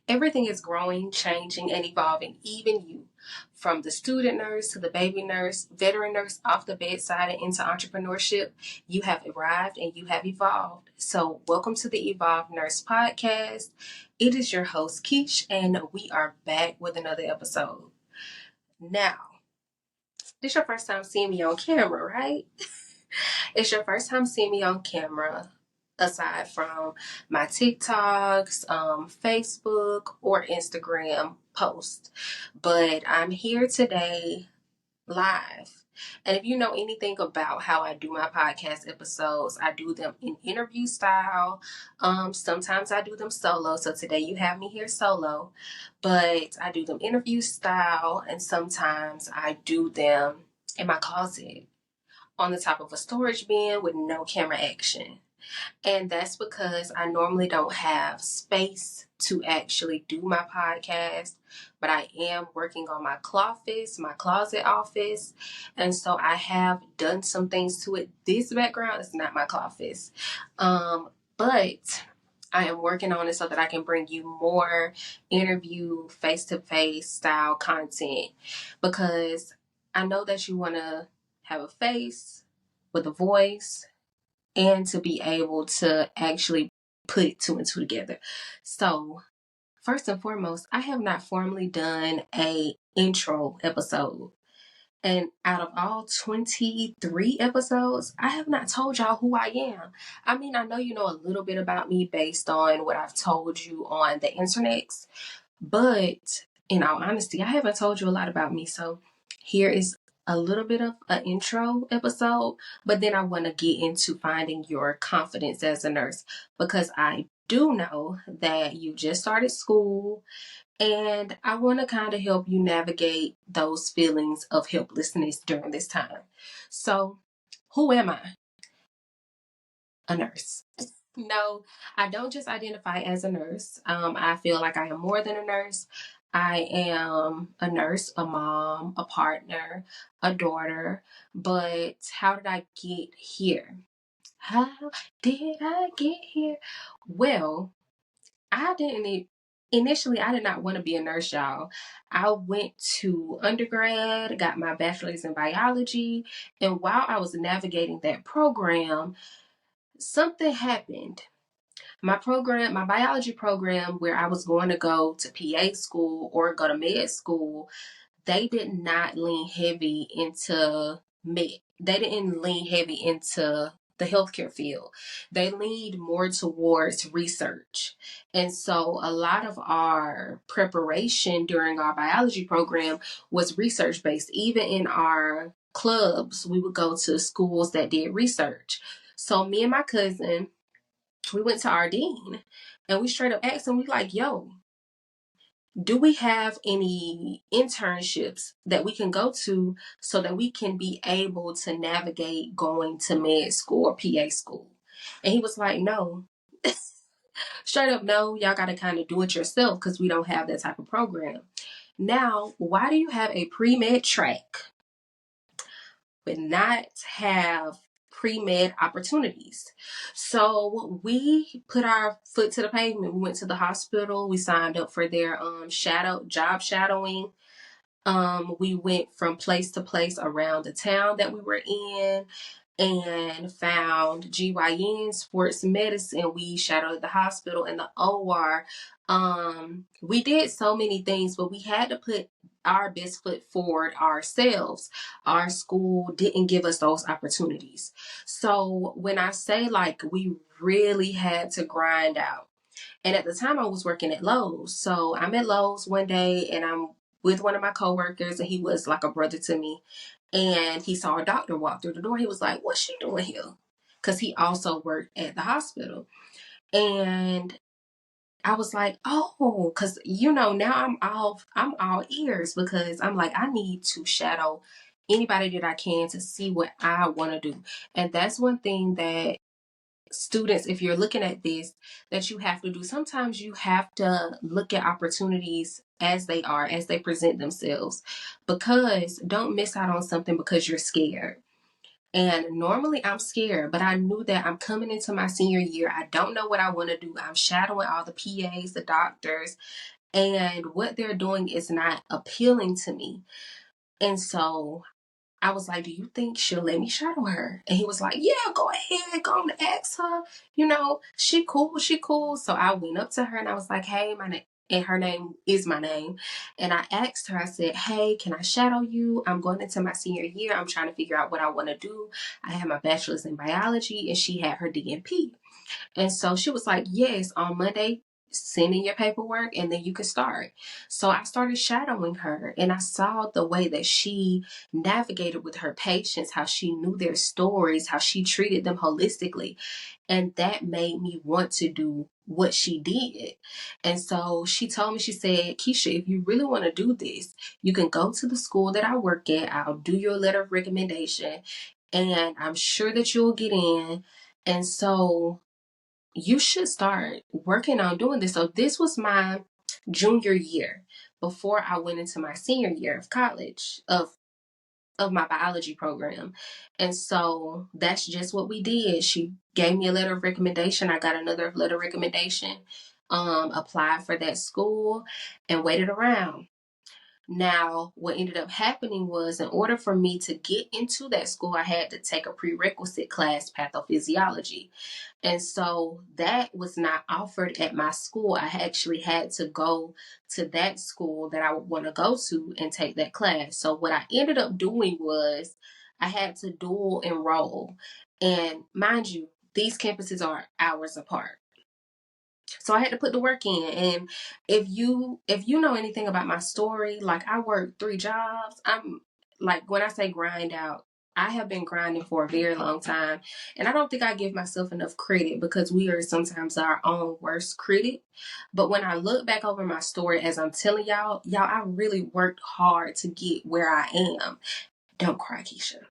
Everything is growing, changing, and evolving, even you. From the student nurse to the baby nurse, veteran nurse off the bedside and into entrepreneurship, you have arrived and you have evolved. So, welcome to the Evolve Nurse Podcast. It is your host, Keish, and we are back with another episode. Now, this is your first time seeing me on camera, right? It's your first time seeing me on camera, aside from my TikToks, Facebook, or Instagram posts. But I'm here today live. And if you know anything about how I do my podcast episodes, I do them in interview style. Sometimes I do them solo. So today you have me here solo, but I do them interview style, and sometimes I do them in my closet on the top of a storage bin with no camera action. And that's because I normally don't have space to actually do my podcast, but I am working on my closet office. And so I have done some things to it. This background is not my closet. But I am working on it so that I can bring you more interview, face-to-face style content, because I know that you want to have a face with a voice and to be able to actually put two and two together. So, first and foremost, I have not formally done a intro episode. And out of all 23 episodes, I have not told y'all who I am. I mean, I know you know a little bit about me based on what I've told you on the internet, but in all honesty, I haven't told you a lot about me. So here is a little bit of an intro episode, but then I want to get into finding your confidence as a nurse, because I do know that you just started school, and I want to kind of help you navigate those feelings of helplessness during this time. So, who am I? A nurse. No, I don't just identify as a nurse. I feel like I am more than a nurse. I am a nurse, a mom, a partner, a daughter. But how did I get here? How did I get here? Well, I didn't initially, I did not want to be a nurse, y'all. I went to undergrad, got my bachelor's in biology, and while I was navigating that program, something happened. My biology program, where I was going to go to PA school or go to med school, they did not lean heavy into med. They didn't lean heavy into the healthcare field. They leaned more towards research. And so a lot of our preparation during our biology program was research based. Even in our clubs, we would go to schools that did research. So me and my cousin, we went to our dean and we straight up asked him, we like, yo, do we have any internships that we can go to so that we can be able to navigate going to med school or PA school? And he was like, no. Straight up, no, y'all got to kind of do it yourself because we don't have that type of program. Now, why do you have a pre-med track but not have pre-med opportunities? So we put our foot to the pavement. We went to the hospital. We signed up for their job shadowing. We went from place to place around the town that we were in and found GYN sports medicine. We shadowed the hospital and the OR. We did so many things, but we had to put our best foot forward ourselves. Our school didn't give us those opportunities. So when I say like we really had to grind out, and at the time I was working at Lowe's. So I'm at Lowe's one day and I'm with one of my coworkers, and he was like a brother to me. And he saw a doctor walk through the door. He was like, what's she doing here? Because he also worked at the hospital. And I was like, oh, because now I'm all ears, because I'm like, I need to shadow anybody that I can to see what I want to do. And that's one thing that students, if you're looking at this, that you have to do. Sometimes you have to look at opportunities as they are, as they present themselves, because don't miss out on something because you're scared. And normally I'm scared, but I knew that I'm coming into my senior year. I don't know what I want to do. I'm shadowing all the PAs, the doctors, and what they're doing is not appealing to me. And so I was like, do you think she'll let me shadow her? And he was like, yeah, go ahead, go on and ask her. You know, she cool, she cool. So I went up to her and I was like, hey, my name, and her name is my name. And I asked her, I said, hey, can I shadow you? I'm going into my senior year. I'm trying to figure out what I want to do. I have my bachelor's in biology and she had her DNP. And so she was like, yes, on Monday, send in your paperwork and then you can start. So I started shadowing her and I saw the way that she navigated with her patients, how she knew their stories, how she treated them holistically. And that made me want to do what she did. And so she told me, she said, Keisha, if you really want to do this, you can go to the school that I work at. I'll do your letter of recommendation and I'm sure that you'll get in. And so you should start working on doing this. So this was my junior year before I went into my senior year of college of my biology program. And so that's just what we did. She gave me a letter of recommendation. I got another letter of recommendation, applied for that school and waited around. Now, what ended up happening was in order for me to get into that school, I had to take a prerequisite class, pathophysiology. And so that was not offered at my school. I actually had to go to that school that I would want to go to and take that class. So what I ended up doing was I had to dual enroll. And mind you, these campuses are hours apart. So I had to put the work in. And if you know anything about my story, like I worked 3 jobs. I'm like, when I say grind out, I have been grinding for a very long time. And I don't think I give myself enough credit because we are sometimes our own worst critic. But when I look back over my story as I'm telling y'all, I really worked hard to get where I am. Don't cry, Keisha.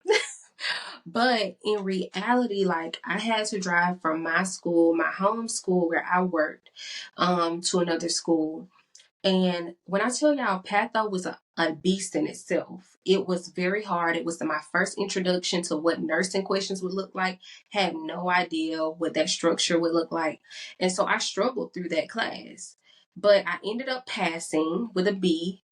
But in reality, like I had to drive from my school, my home school where I worked, to another school. And when I tell y'all, Patho was a beast in itself. It was very hard. It was my first introduction to what nursing questions would look like. Had no idea what that structure would look like. And so I struggled through that class. But I ended up passing with a B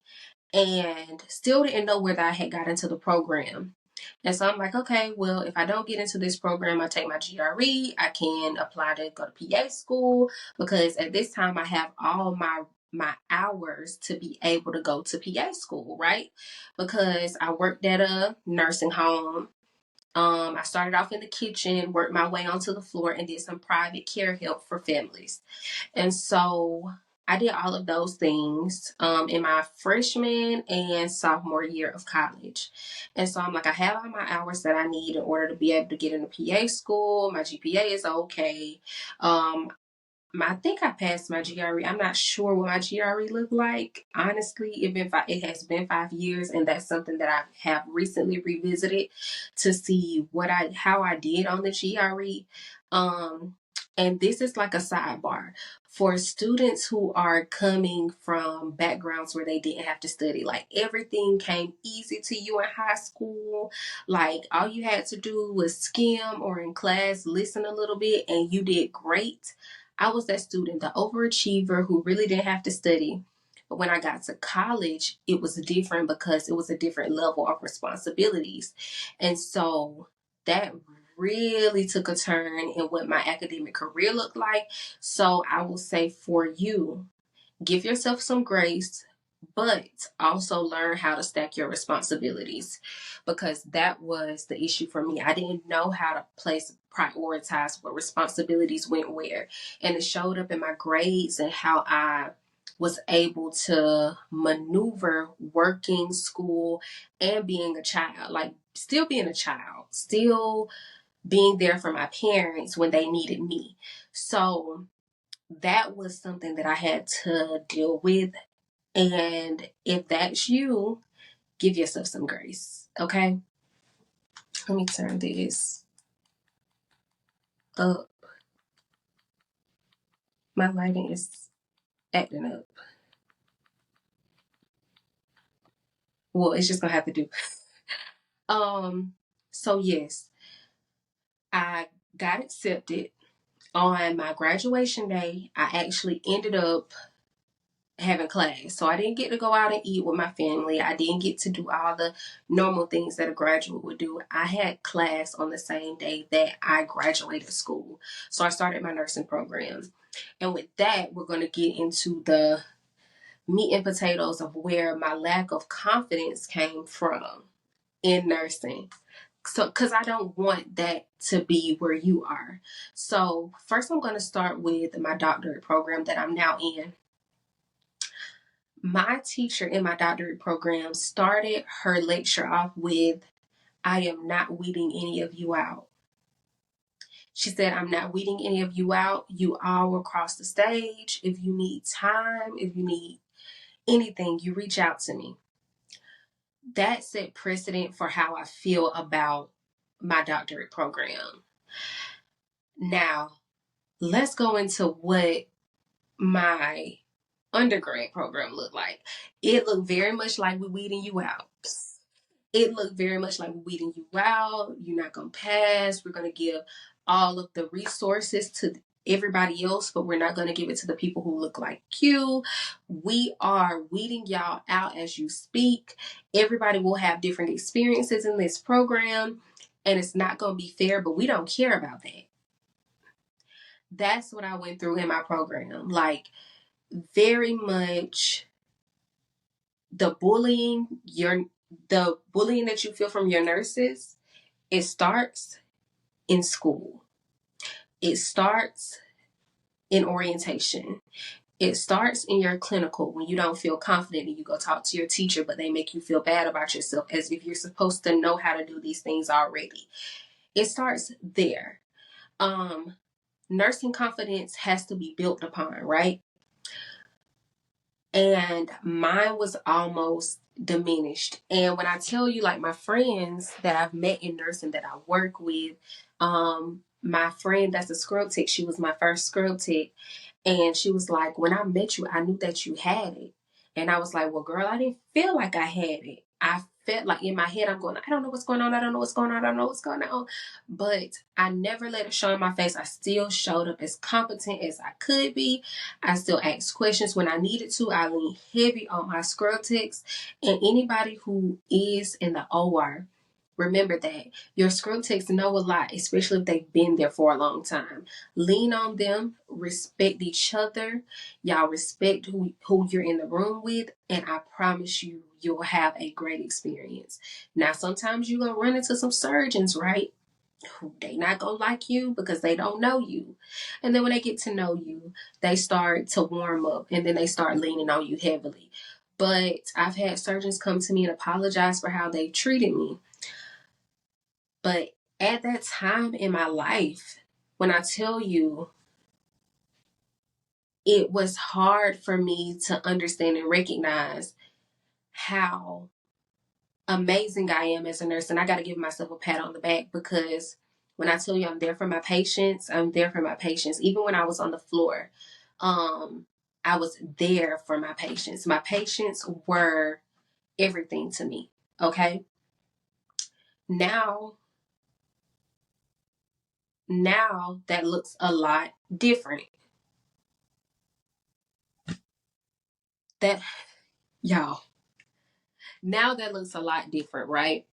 and still didn't know whether I had got into the program. And so I'm like, okay, well, if I don't get into this program, I take my GRE, I can apply to go to PA school because at this time I have all my hours to be able to go to PA school, right? Because I worked at a nursing home. I started off in the kitchen, worked my way onto the floor, and did some private care help for families. And so I did all of those things in my freshman and sophomore year of college. And so I'm like, I have all my hours that I need in order to be able to get into PA school. My GPA is okay. Um, I think I passed my GRE. I'm not sure what my GRE looked like. Honestly, it has been 5 years, and that's something that I have recently revisited to see how I did on the GRE. And this is like a sidebar for students who are coming from backgrounds where they didn't have to study. Like everything came easy to you in high school. Like all you had to do was skim or in class listen a little bit, and you did great. I was that student, the overachiever who really didn't have to study. But when I got to college, it was different because it was a different level of responsibilities. And so that really took a turn in what my academic career looked like. So I will say for you, give yourself some grace, but also learn how to stack your responsibilities because that was the issue for me. I didn't know how to prioritize what responsibilities went where. And it showed up in my grades and how I was able to maneuver working, school, and being a child. Like still being a child, still being there for my parents when they needed me. So that was something that I had to deal with. And if that's you, give yourself some grace. Okay? Let me turn this up. My lighting is acting up. Well, it's just gonna have to do. Um, so yes. I got accepted. On my graduation day, I actually ended up having class. So I didn't get to go out and eat with my family. I didn't get to do all the normal things that a graduate would do. I had class on the same day that I graduated school. So I started my nursing program. And with that, we're going to get into the meat and potatoes of where my lack of confidence came from in nursing. So, because I don't want that to be where you are. So, first, I'm going to start with my doctorate program that I'm now in. My teacher in my doctorate program started her lecture off with, "I am not weeding any of you out." She said, "I'm not weeding any of you out. You all will cross the stage. If you need time, if you need anything, you reach out to me." That set precedent for how I feel about my doctorate program. Now, let's go into what my undergrad program looked like. It looked very much like we're weeding you out. It looked very much like we're weeding you out. You're not going to pass. We're going to give all of the resources to everybody else, but we're not going to give it to the people who look like you. We are weeding y'all out as you speak. Everybody will have different experiences in this program, and it's not going to be fair, but we don't care about that. That's what I went through in my program. Like, very much the bullying that you feel from your nurses, it starts in school. It starts in orientation. It starts in your clinical when you don't feel confident and you go talk to your teacher, but they make you feel bad about yourself as if you're supposed to know how to do these things already. It starts there. Nursing confidence has to be built upon, right? And mine was almost diminished. And when I tell you, like, my friends that I've met in nursing that I work with, my friend that's a scrub tech, she was my first scrub tech, and she was like, "When I met you, I knew that you had it." And I was like, "Well, girl, I didn't feel like I had it. I felt like in my head, I'm going, I don't know what's going on. I don't know what's going on. I don't know what's going on." But I never let it show in my face. I still showed up as competent as I could be. I still asked questions when I needed to. I leaned heavy on my scrub techs. And anybody who is in the OR, remember that your scrub techs know a lot, especially if they've been there for a long time. Lean on them, respect each other. Y'all respect who you're in the room with, and I promise you, you'll have a great experience. Now, sometimes you're going to run into some surgeons, right? They not going to like you because they don't know you. And then when they get to know you, they start to warm up, and then they start leaning on you heavily. But I've had surgeons come to me and apologize for how they treated me. But at that time in my life, when I tell you, it was hard for me to understand and recognize how amazing I am as a nurse. And I got to give myself a pat on the back, because when I tell you I'm there for my patients, I'm there for my patients. Even when I was on the floor, I was there for my patients. My patients were everything to me. Okay. Now that looks a lot different. That, y'all, now that looks a lot different, right?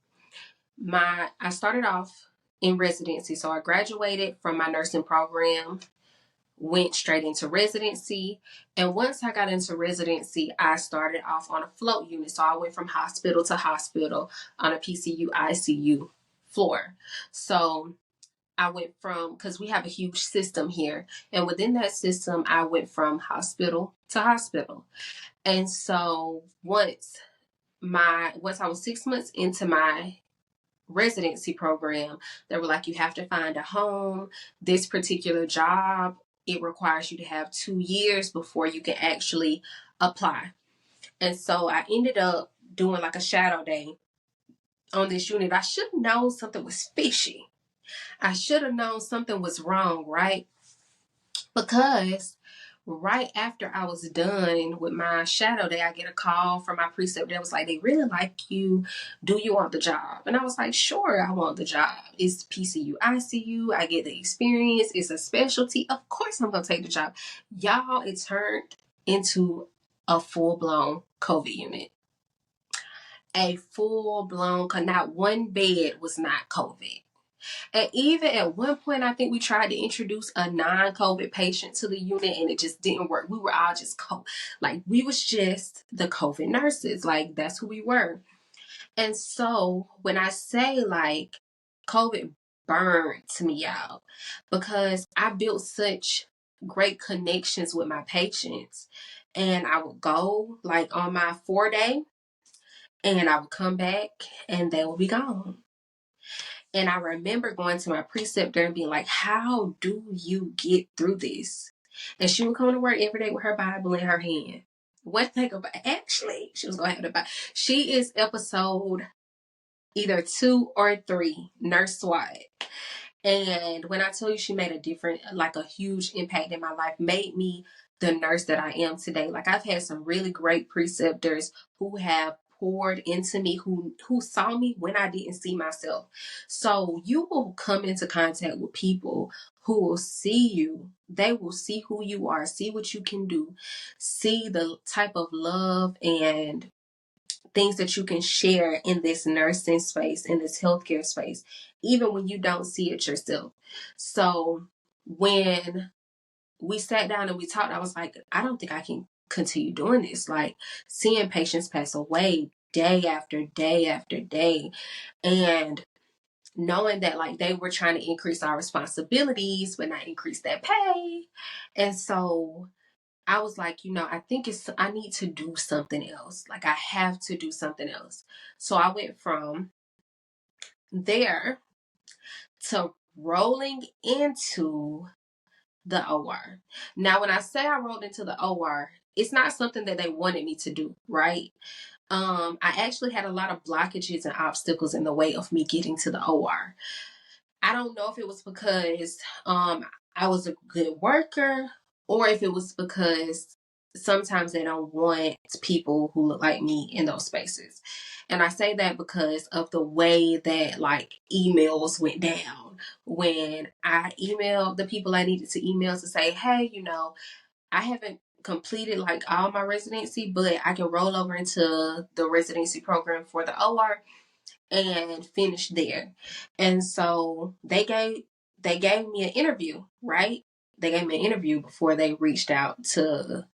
I started off in residency. So I graduated from my nursing program, went straight into residency. And once I got into residency, I started off on a float unit. So I went from hospital to hospital on a PCU ICU floor. So I went from, because we have a huge system here, and within that system, I went from hospital to hospital. And so once I was 6 months into my residency program, they were like, "You have to find a home. This particular job, it requires you to have 2 years before you can actually apply." And so I ended up doing like a shadow day on this unit. I should have known something was fishy. I should have known something was wrong, right? Because Right after I was done with my shadow day, I get a call from my preceptor that was like, they really like you. Do you want the job? And I was like, sure, I want the job. It's PCU, ICU. I get the experience. It's a specialty. Of course, I'm going to take the job. Y'all, it turned into a full-blown COVID unit. A full-blown, not one bed was not COVID. And even at one point, I think we tried to introduce a non-COVID patient to the unit and it just didn't work. We were all just we was just the COVID nurses. Like, that's who we were. And so when I say like COVID burned me out because I built such great connections with my patients, and I would go like on my 4-day and I would come back and they will be gone. And I remember going to my preceptor and being like, how do you get through this? And she would come to work every day with her Bible in her hand. One thing about, actually, she was going to have the Bible. She is episode either 2 or 3, Nurse SWAT. And when I tell you she made a huge impact in my life, made me the nurse that I am today. Like, I've had some really great preceptors who have poured into me, who saw me when I didn't see myself. So you will come into contact with people who will see you. They will see who you are, see what you can do, see the type of love and things that you can share in this nursing space, in this healthcare space, even when you don't see it yourself. So when we sat down and we talked, I was like, I don't think I can continue doing this. Like, seeing patients pass away day after day after day, and knowing that like they were trying to increase our responsibilities but not increase their pay. And so I was like, I think I need to do something else. Like, I have to do something else. So I went from there to rolling into the OR. Now, when I say I rolled into the OR, it's not something that they wanted me to do, right? I actually had a lot of blockages and obstacles in the way of me getting to the OR. I don't know if it was because I was a good worker or if it was because sometimes they don't want people who look like me in those spaces. And I say that because of the way that like emails went down. When I emailed the people I needed to email to say, hey, I haven't completed like all my residency, but I can roll over into the residency program for the OR and finish there. And so they gave me an interview, right? They gave me an interview before they reached out to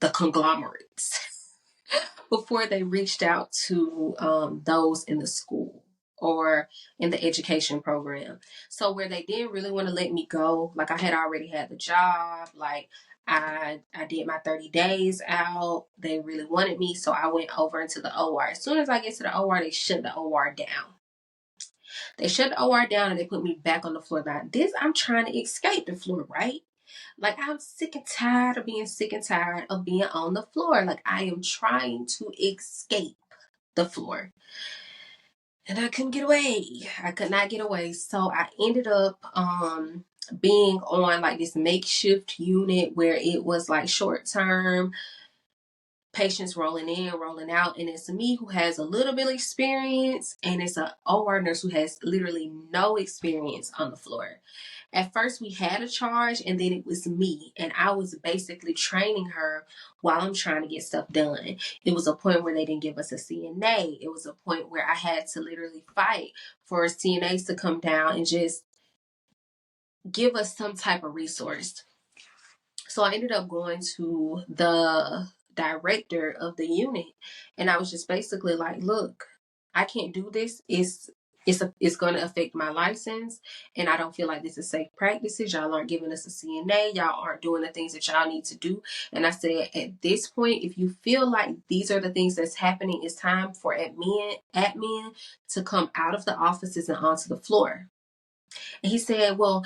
the conglomerates, before they reached out to those in the school or in the education program. So where they didn't really want to let me go, like I had already had the job, like I did my 30 days out. They really wanted me, so I went over into the OR. As soon as I get to the OR, they shut the OR down. They shut the OR down and they put me back on the floor. Now, I'm trying to escape the floor, right? Like, I'm sick and tired of being sick and tired of being on the floor. Like, I am trying to escape the floor. And I couldn't get away. I could not get away. So I ended up being on like this makeshift unit where it was like short term patients rolling in, rolling out, and it's me who has a little bit of experience, and it's an OR nurse who has literally no experience on the floor. At first, we had a charge, and then it was me, and I was basically training her while I'm trying to get stuff done. It was a point where they didn't give us a CNA. It was a point where I had to literally fight for CNAs to come down and just give us some type of resource. So I ended up going to the director of the unit, and I was just basically like, look, I can't do this. It's going to affect my license, and I don't feel like this is safe practices. Y'all aren't giving us a CNA. Y'all aren't doing the things that y'all need to do. And I said, at this point, if you feel like these are the things that's happening, it's time for admin to come out of the offices and onto the floor. And he said, well,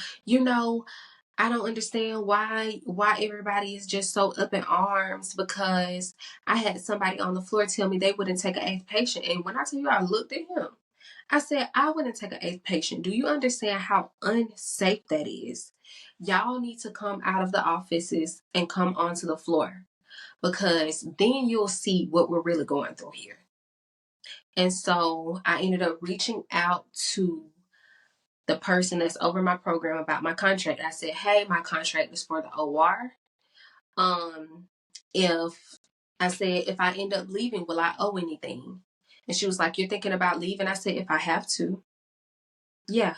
I don't understand why everybody is just so up in arms, because I had somebody on the floor tell me they wouldn't take an eighth patient. And when I tell you, I looked at him I said, I wouldn't take an eighth patient. Do you understand how unsafe that is? Y'all need to come out of the offices and come onto the floor, because then you'll see what we're really going through here. And so I ended up reaching out to the person that's over my program about my contract. I said, hey, my contract is for the OR. If I said, if I end up leaving, will I owe anything? And she was like, you're thinking about leaving? I said, if I have to. Yeah,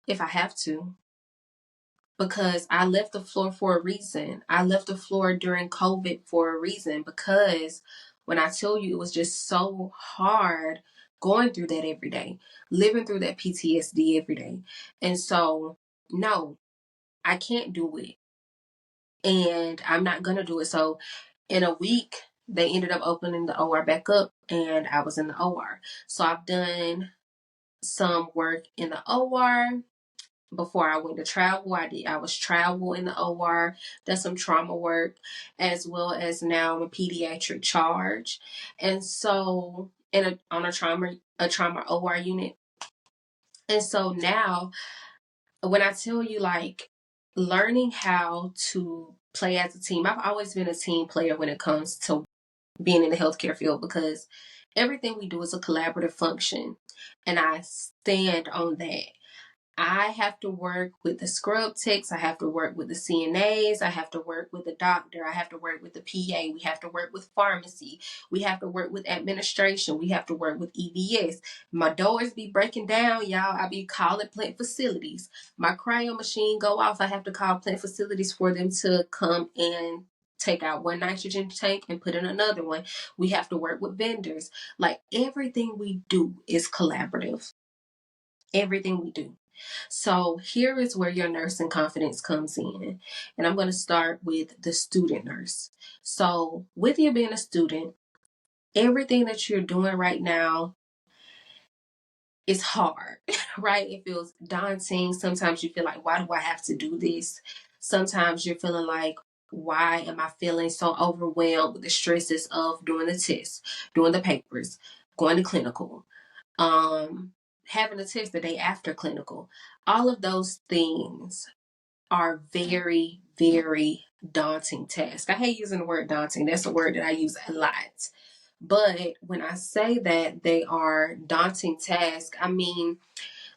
if I have to. Because I left the floor for a reason. I left the floor during COVID for a reason, because when I tell you, it was just so hard going through that every day, living through that PTSD every day. And so, no, I can't do it. And I'm not going to do it. So in a week, they ended up opening the OR back up, and I was in the OR. So I've done some work in the OR. Before I went to travel, I was travel in the OR, done some trauma work, as well as now I'm a pediatric charge. And so on a trauma OR unit. And so now when I tell you, like, learning how to play as a team, I've always been a team player when it comes to being in the healthcare field, because everything we do is a collaborative function. And I stand on that. I have to work with the scrub techs. I have to work with the CNAs. I have to work with the doctor. I have to work with the PA. We have to work with pharmacy. We have to work with administration. We have to work with EVS. My doors be breaking down, y'all. I be calling plant facilities. My cryo machine go off. I have to call plant facilities for them to come and take out one nitrogen tank and put in another one. We have to work with vendors. Like, everything we do is collaborative. Everything we do. So here is where your nursing confidence comes in. And I'm going to start with the student nurse. So with you being a student, everything that you're doing right now is hard, right? It feels daunting. Sometimes you feel like, why do I have to do this? Sometimes you're feeling like, why am I feeling so overwhelmed with the stresses of doing the tests, doing the papers, going to clinical, having a test the day after clinical? All of those things are very, very daunting tasks. I hate using the word daunting. That's a word that I use a lot. But when I say that they are daunting tasks, I mean,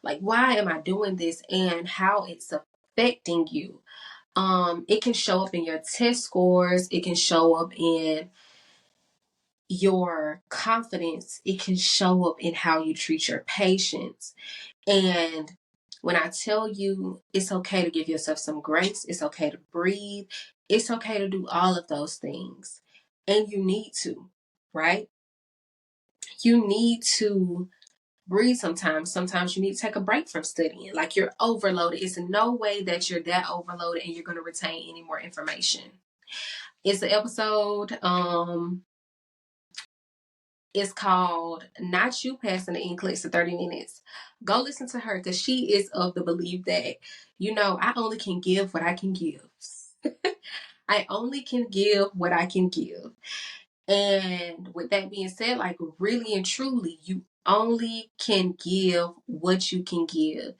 like, why am I doing this and how it's affecting you? It can show up in your test scores. It can show up in your confidence. It can show up in how you treat your patients. And when I tell you it's okay to give yourself some grace, it's okay to breathe, it's okay to do all of those things. And you need to, right? You need to breathe sometimes. Sometimes you need to take a break from studying. Like, you're overloaded. It's no way that you're that overloaded and you're going to retain any more information. It's an episode, it's called Not You Passing the NCLEX in 30 Minutes. Go listen to her, because she is of the belief that, I only can give what I can give. I only can give what I can give. And with that being said, like, really and truly, you only can give what you can give.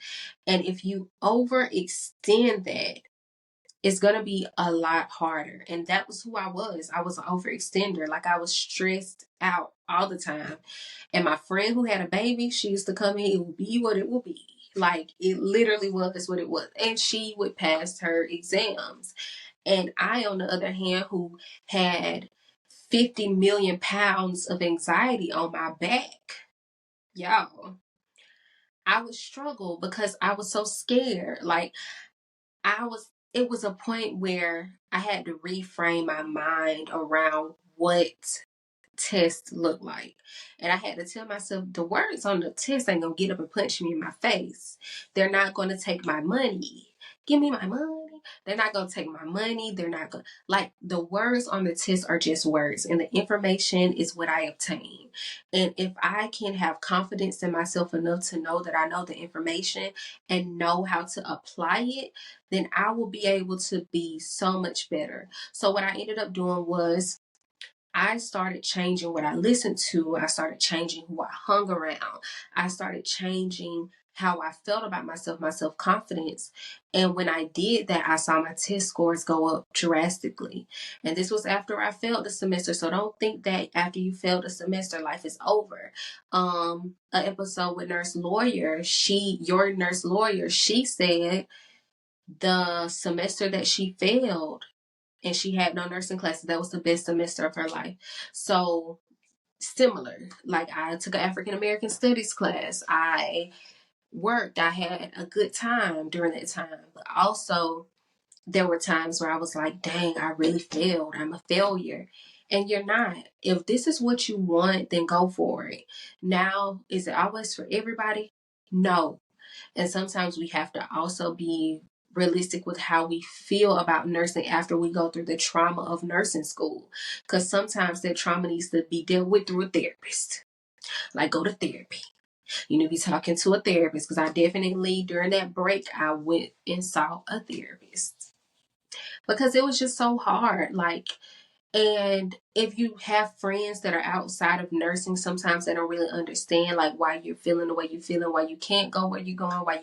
And if you overextend that, it's going to be a lot harder. And that was who I was. I was an overextender. Like, I was stressed out all the time. And my friend who had a baby, she used to come in, it will be what it will be. Like, it literally was what it was. And she would pass her exams. And I, on the other hand, who had 50 million pounds of anxiety on my back, y'all, I would struggle because I was so scared. Like, it was a point where I had to reframe my mind around what test look like. And I had to tell myself, the words on the test ain't gonna get up and punch me in my face. They're not gonna take my money. Give me my money. They're not gonna take my money. They're not gonna, like, the words on the test are just words, and the information is what I obtain. And if I can have confidence in myself enough to know that I know the information and know how to apply it, then I will be able to be so much better. So what I ended up doing was, I started changing what I listened to. I started changing who I hung around. I started changing how I felt about myself, my self confidence. And when I did that, I saw my test scores go up drastically. And this was after I failed the semester. So don't think that after you failed a semester, life is over. An episode with Nurse Lawyer, your Nurse Lawyer, she said the semester that she failed and she had no nursing classes, that was the best semester of her life. So similar, like I took an African American studies class. I worked. I had a good time during that time. But also there were times where I was like, dang, I really failed. I'm a failure. And you're not. If this is what you want, then go for it. Now, is it always for everybody? No. And sometimes we have to also be realistic with how we feel about nursing after we go through the trauma of nursing school. Because sometimes that trauma needs to be dealt with through a therapist. Like, go to therapy. You need to be talking to a therapist. Because I definitely, during that break, I went and saw a therapist. Because it was just so hard. Like, and if you have friends that are outside of nursing, sometimes they don't really understand like why you're feeling the way you're feeling, why you can't go where you're going, why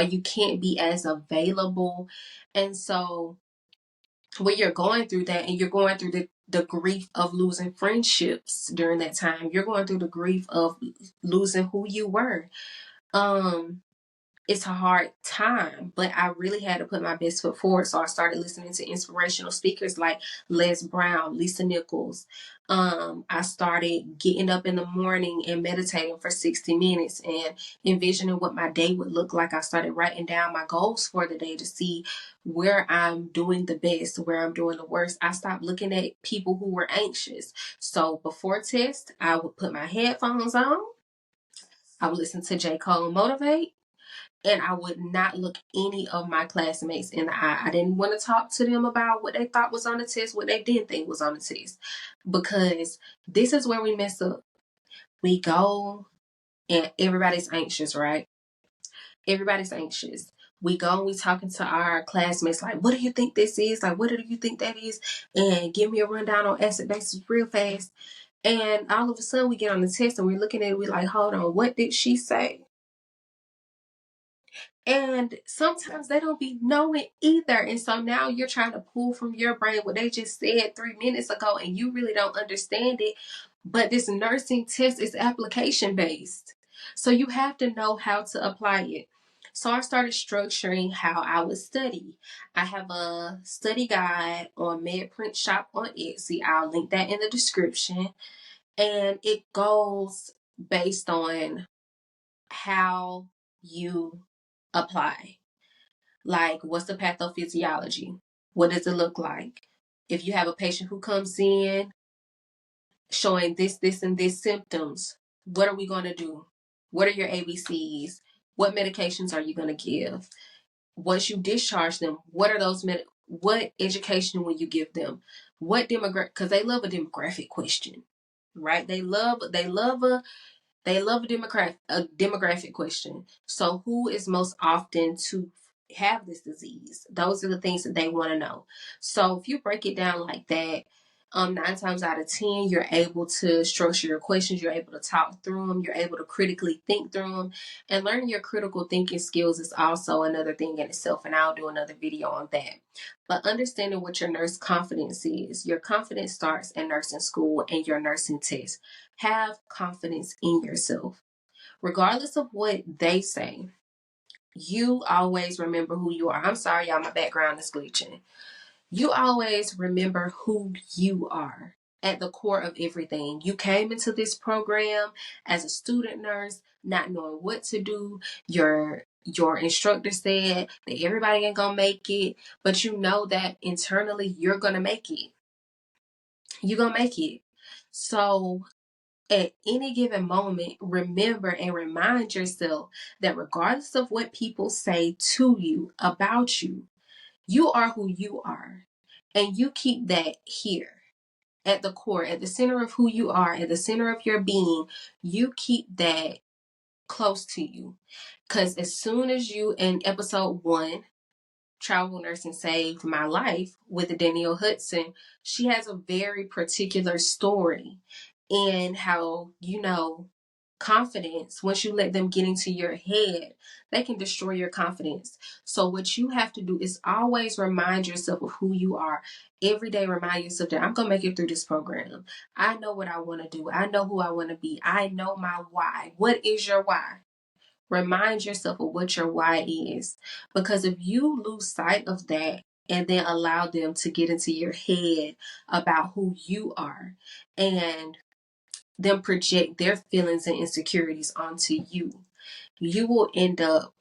you can't be as available. And so when you're going through that and you're going through the grief of losing friendships during that time, you're going through the grief of losing who you were. It's a hard time, but I really had to put my best foot forward. So I started listening to inspirational speakers like Les Brown, Lisa Nichols. I started getting up in the morning and meditating for 60 minutes and envisioning what my day would look like. I started writing down my goals for the day to see where I'm doing the best, where I'm doing the worst. I stopped looking at people who were anxious. So before test, I would put my headphones on. I would listen to J. Cole Motivate. And I would not look any of my classmates in the eye. I didn't want to talk to them about what they thought was on the test, what they didn't think was on the test. Because this is where we mess up. We go and everybody's anxious, right? Everybody's anxious. We go and we talking to our classmates like, what do you think this is? Like, what do you think that is? And give me a rundown on acid basis real fast. And all of a sudden we get on the test and we're looking at it, we're like, hold on, what did she say? And sometimes they don't be knowing either. And so now you're trying to pull from your brain what they just said 3 minutes ago and you really don't understand it. But this nursing test is application based. So you have to know how to apply it. So I started structuring how I would study. I have a study guide on MedPrint Shop on Etsy. I'll link that in the description. And it goes based on how you apply. Like, what's the pathophysiology? What does it look like? If you have a patient who comes in showing this, and this symptoms, what are we going to do? What are your ABCs? What medications are you going to give? Once you discharge them, what are those what education will you give them? What demographic? Because they love a demographic question, right? They love a demographic question. So who is most often to have this disease? Those are the things that they want to know. So if you break it down like that, 9 times out of 10, you're able to structure your questions. You're able to talk through them. You're able to critically think through them. And learning your critical thinking skills is also another thing in itself. And I'll do another video on that. But understanding what your nurse confidence is. Your confidence starts in nursing school and your nursing test. Have confidence in yourself. Regardless of what they say, you always remember who you are. I'm sorry, y'all, my background is glitching. You always remember who you are at the core of everything. You came into this program as a student nurse, not knowing what to do. Your instructor said that everybody ain't gonna make it, but you know that internally you're gonna make it. You're gonna make it. So at any given moment, remember and remind yourself that regardless of what people say to you about you, you are who you are. And you keep that here at the core, at the center of who you are, at the center of your being. You keep that close to you. Because as soon as you, in episode 1, Travel Nursing Saved My Life with Danielle Hudson, she has a very particular story in how, confidence, once you let them get into your head, they can destroy your confidence. So what you have to do is always remind yourself of who you are. Every day remind yourself that I'm going to make it through this program. I know what I want to do. I know who I want to be. I know my why. What is your why? Remind yourself of what your why is. Because if you lose sight of that and then allow them to get into your head about who you are and them project their feelings and insecurities onto you, you will end up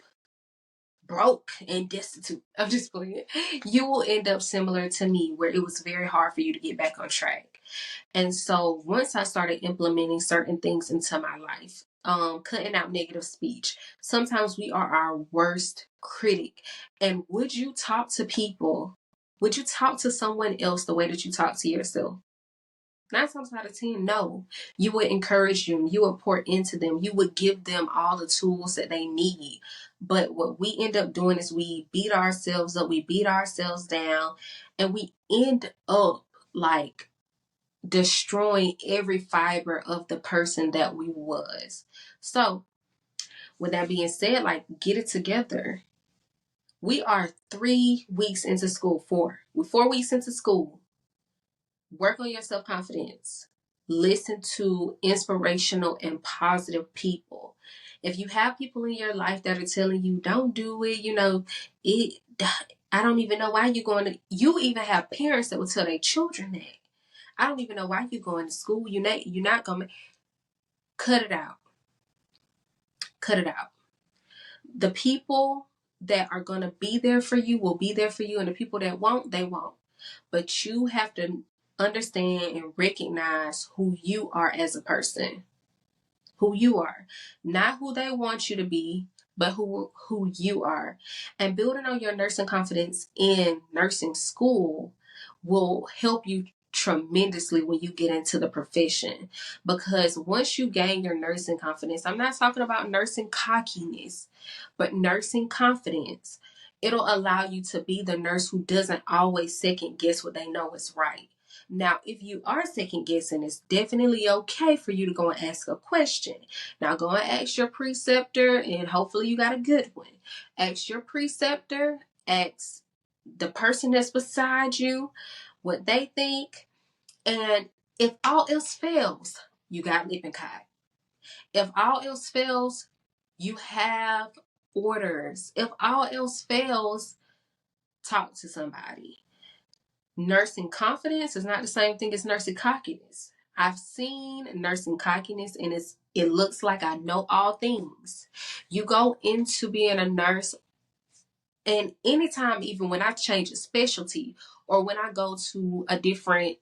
broke and destitute. I'm just playing. You will end up similar to me, where it was very hard for you to get back on track. And so once I started implementing certain things into my life, cutting out negative speech. Sometimes we are our worst critic. And would you talk to people? Would you talk to someone else the way that you talk to yourself? 9 times out of 10, no. You would encourage them. You would pour into them. You would give them all the tools that they need. But what we end up doing is we beat ourselves up. We beat ourselves down. And we end up like destroying every fiber of the person that we was. So with that being said, like, get it together. We are 3 weeks into school. We're 4 weeks into school. Work on your self-confidence. Listen to inspirational and positive people. If you have people in your life that are telling you, don't do it, it, I don't even know why you're going to, you even have parents that will tell their children that. I don't even know why you're going to school. You're not going to, cut it out. Cut it out. The people that are going to be there for you will be there for you, and the people that won't, they won't. But you have to understand and recognize who you are as a person. Who you are. Not who they want you to be, but who you are. And building on your nursing confidence in nursing school will help you tremendously when you get into the profession. Because once you gain your nursing confidence, I'm not talking about nursing cockiness, but nursing confidence. It'll allow you to be the nurse who doesn't always second guess what they know is right. Now, if you are second guessing, it's definitely okay for you to go and ask a question. Now, go and ask your preceptor, and hopefully you got a good one. Ask your preceptor, ask the person that's beside you what they think. And if all else fails, you got Lippincott. If all else fails, you have orders. If all else fails, talk to somebody. Nursing confidence is not the same thing as nursing cockiness. I've seen nursing cockiness, and it looks like I know all things. You go into being a nurse, and anytime, even when I change a specialty, or when I go to a different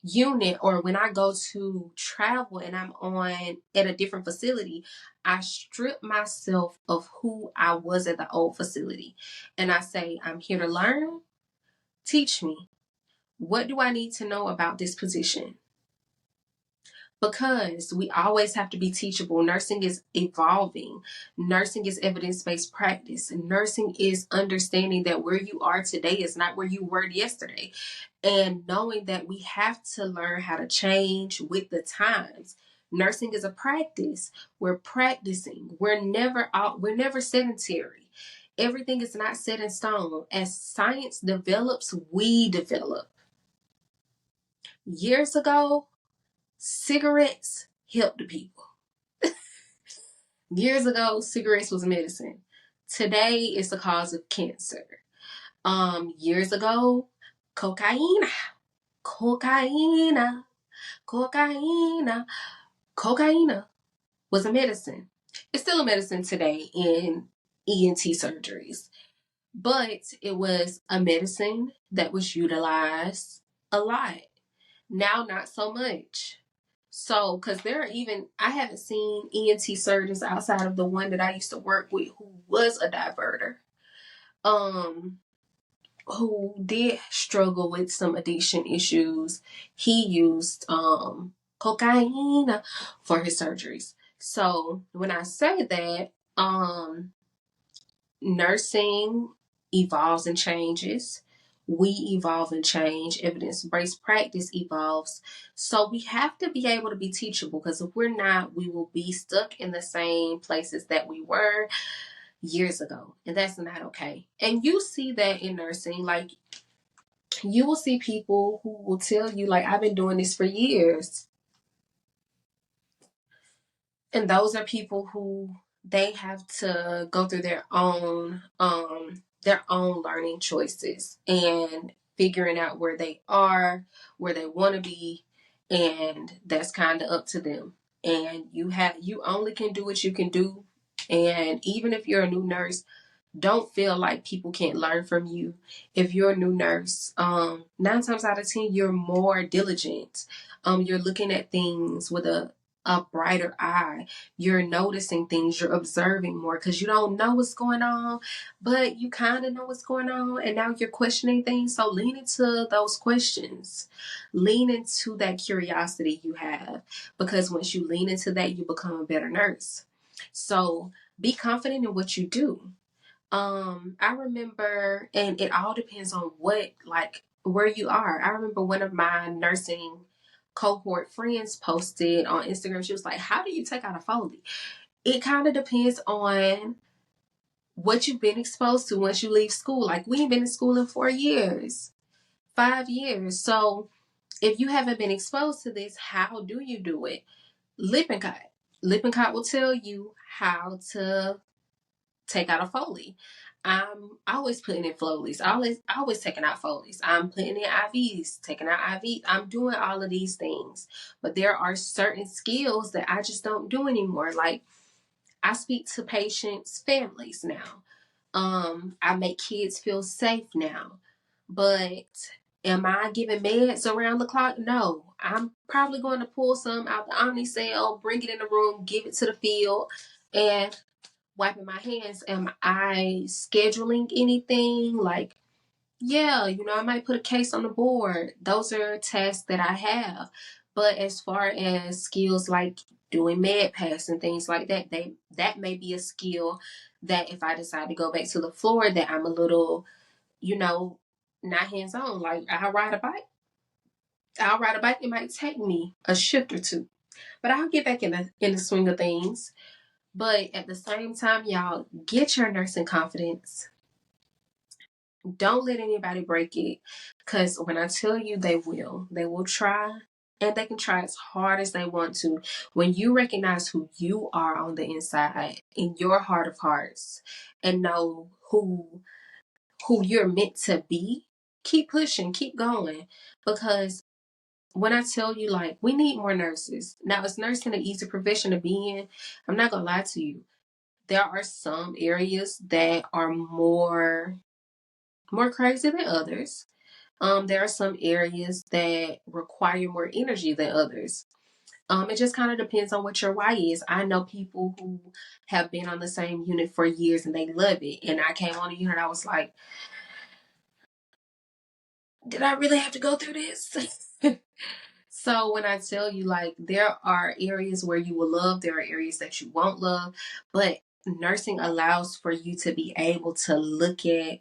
unit, or when I go to travel and I'm on at a different facility, I strip myself of who I was at the old facility. And I say, I'm here to learn. Teach me. What do I need to know about this position? Because we always have to be teachable. Nursing is evolving. Nursing is evidence-based practice. Nursing is understanding that where you are today is not where you were yesterday. And knowing that we have to learn how to change with the times. Nursing is a practice. We're practicing. We're never sedentary. Everything is not set in stone. As science develops, we develop. Years ago, cigarettes helped the people. Years ago, cigarettes was medicine. Today, it's the cause of cancer. Years ago, cocaine was a medicine. It's still a medicine today in ENT surgeries. But it was a medicine that was utilized a lot. Now, not so much. So, because I haven't seen ENT surgeons outside of the one that I used to work with who was a diverter, who did struggle with some addiction issues. He used cocaine for his surgeries. So, when I say that, nursing evolves and changes. We evolve and change. Evidence-based practice evolves. So we have to be able to be teachable, because if we're not, we will be stuck in the same places that we were years ago. And that's not okay. And you see that in nursing. Like, you will see people who will tell you, like, I've been doing this for years. And those are people who, they have to go through their own learning choices and figuring out where they are, where they want to be, and that's kind of up to them. And you only can do what you can do. And even if you're a new nurse, don't feel like people can't learn from you. If you're a new nurse, 9 times out of 10, you're more diligent. You're looking at things with a brighter eye. You're noticing things. You're observing more, because you don't know what's going on, but you kind of know what's going on, and now you're questioning things. So lean into those questions. Lean into that curiosity you have, because once you lean into that, you become a better nurse. So be confident in what you do. I remember, and it all depends on where you are. I remember one of my nursing cohort friends posted on Instagram. She was like, "How do you take out a Foley?" It kind of depends on what you've been exposed to once you leave school. Like, we ain't been in school in 4 years, 5 years. So if you haven't been exposed to this, how do you do it? Lippincott. Lippincott will tell you how to take out a Foley. I'm always putting in Foley's. Always taking out Foley's. I'm putting in IVs, taking out IVs. I'm doing all of these things. But there are certain skills that I just don't do anymore. Like, I speak to patients' families now. I make kids feel safe now. But am I giving meds around the clock? No. I'm probably going to pull some out the Omnicell, bring it in the room, give it to the field, and wiping my hands. Am I scheduling anything? Like, yeah, I might put a case on the board. Those are tasks that I have. But as far as skills like doing med pass and things like that, that may be a skill that if I decide to go back to the floor, that I'm a little, not hands on. Like, I'll ride a bike. It might take me a shift or two, but I'll get back in the swing of things. But at the same time, y'all, get your nursing confidence. Don't let anybody break it. Because when I tell you, they will try. And they can try as hard as they want to. When you recognize who you are on the inside, in your heart of hearts, and know who you're meant to be, keep pushing, keep going. Because when I tell you, like, we need more nurses. Now, is nursing an easy profession to be in? I'm not going to lie to you. There are some areas that are more crazy than others. There are some areas that require more energy than others. It just kind of depends on what your why is. I know people who have been on the same unit for years and they love it. And I came on a unit, I was like, did I really have to go through this? So when I tell you, like, there are areas where you will love, there are areas that you won't love, but nursing allows for you to be able to look at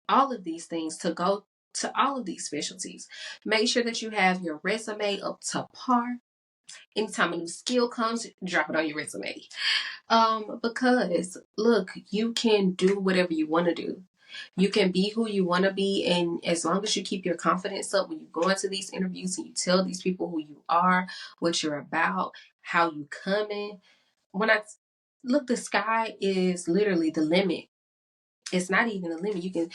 all of these things, to go to all of these specialties. Make sure that you have your resume up to par. Anytime a new skill comes, drop it on your resume. Because look, you can do whatever you want to do. You can be who you want to be, and as long as you keep your confidence up when you go into these interviews and you tell these people who you are, what you're about, how you coming. When I look, the sky is literally the limit. It's not even a limit. You can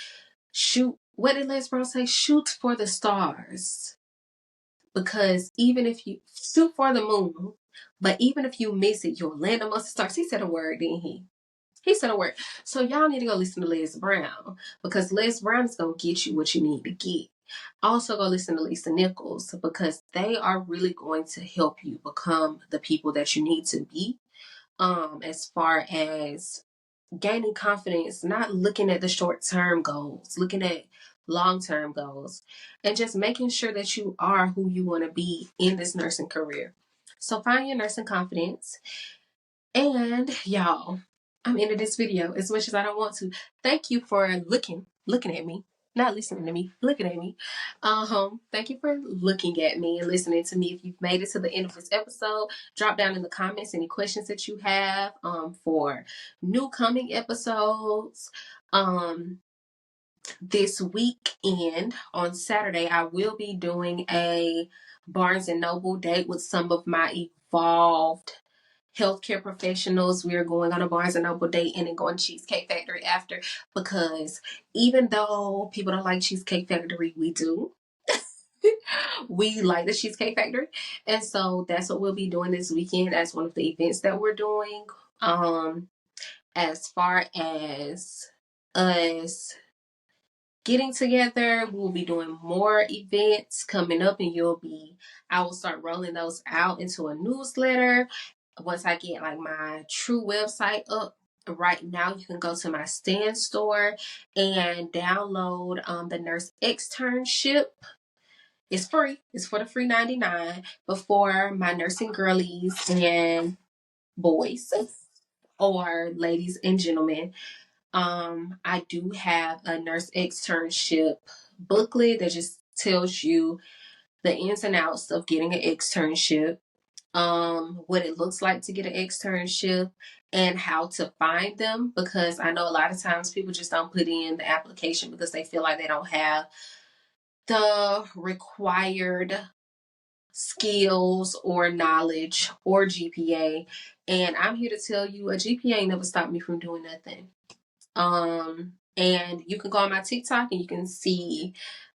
shoot. What did Les Brown say? Shoot for the stars. Because even if you shoot for the moon, but even if you miss it, you'll land amongst the stars. He said a word, didn't he? He said a word. So y'all need to go listen to Les Brown, because Les Brown is going to get you what you need to get. Also go listen to Lisa Nichols, because they are really going to help you become the people that you need to be. As far as gaining confidence, not looking at the short-term goals, looking at long-term goals, and just making sure that you are who you want to be in this nursing career. So find your nursing confidence. And y'all, I'm ending this video as much as I don't want to. Thank you for looking looking at me, not listening to me, looking at me. Thank you for looking at me and listening to me. If you've made it to the end of this episode, drop down in the comments any questions that you have for new coming episodes. This weekend on Saturday, I will be doing a Barnes and Noble date with some of my evolved healthcare professionals. We're going on a Barnes and Noble date and then going to Cheesecake Factory after, because even though people don't like Cheesecake Factory, we do. We like the Cheesecake Factory. And so that's what we'll be doing this weekend as one of the events that we're doing. As far as us getting together, we'll be doing more events coming up, and I will start rolling those out into a newsletter once I get like my true website up. Right now, you can go to my Stand store and download the nurse externship. It's free. It's for the free 99. Before my nursing girlies and boys, or ladies and gentlemen, I do have a nurse externship booklet that just tells you the ins and outs of getting an externship, what it looks like to get an externship, and how to find them, because I know a lot of times people just don't put in the application because they feel like they don't have the required skills or knowledge or GPA. And I'm here to tell you, a GPA never stopped me from doing nothing. And you can go on my TikTok and you can see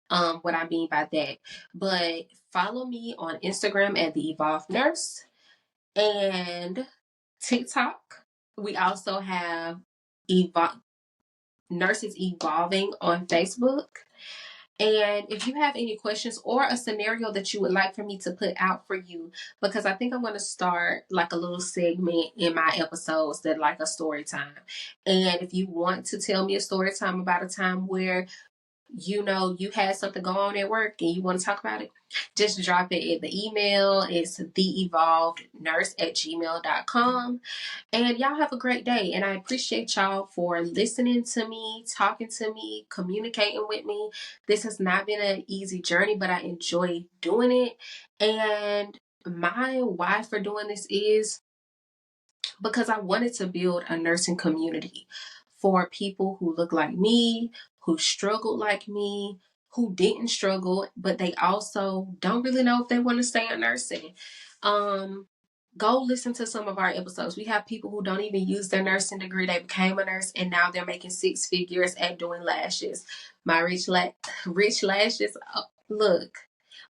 what I mean by that. But follow me on Instagram at the Evolved Nurse and TikTok. We also have Nurses Evolving on Facebook. And if you have any questions or a scenario that you would like for me to put out for you, because I think I'm going to start like a little segment in my episodes that like a story time. And if you want to tell me a story time about a time where you had something going on at work and you want to talk about it, just drop it in the email. It's theevolvednurse@gmail.com. And y'all have a great day. And I appreciate y'all for listening to me, talking to me, communicating with me. This has not been an easy journey, but I enjoy doing it. And my why for doing this is because I wanted to build a nursing community for people who look like me, who struggled like me, who didn't struggle, but they also don't really know if they want to stay in nursing. Go listen to some of our episodes. We have people who don't even use their nursing degree. They became a nurse and now they're making 6 figures at doing lashes. My rich lashes, look.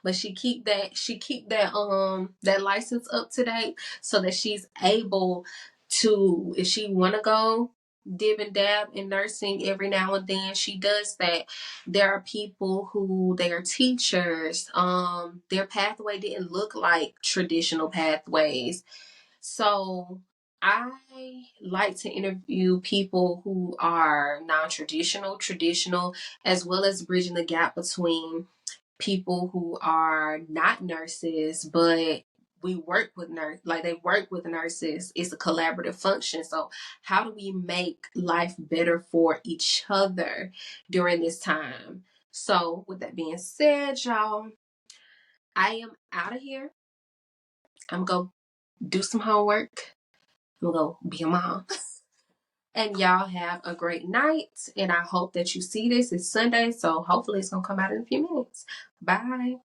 But she keep that license up to date so that she's able to, if she want to go dib and dab in nursing every now and then, she does that. There are people who, they are teachers. Their pathway didn't look like traditional pathways. So I like to interview people who are non-traditional, traditional, as well as bridging the gap between people who are not nurses, but we work with they work with nurses. It's a collaborative function. So how do we make life better for each other during this time? So with that being said, y'all, I am out of here. I'm going to do some homework. I'm going to be a mom. And y'all have a great night. And I hope that you see this. It's Sunday, so hopefully it's going to come out in a few minutes. Bye.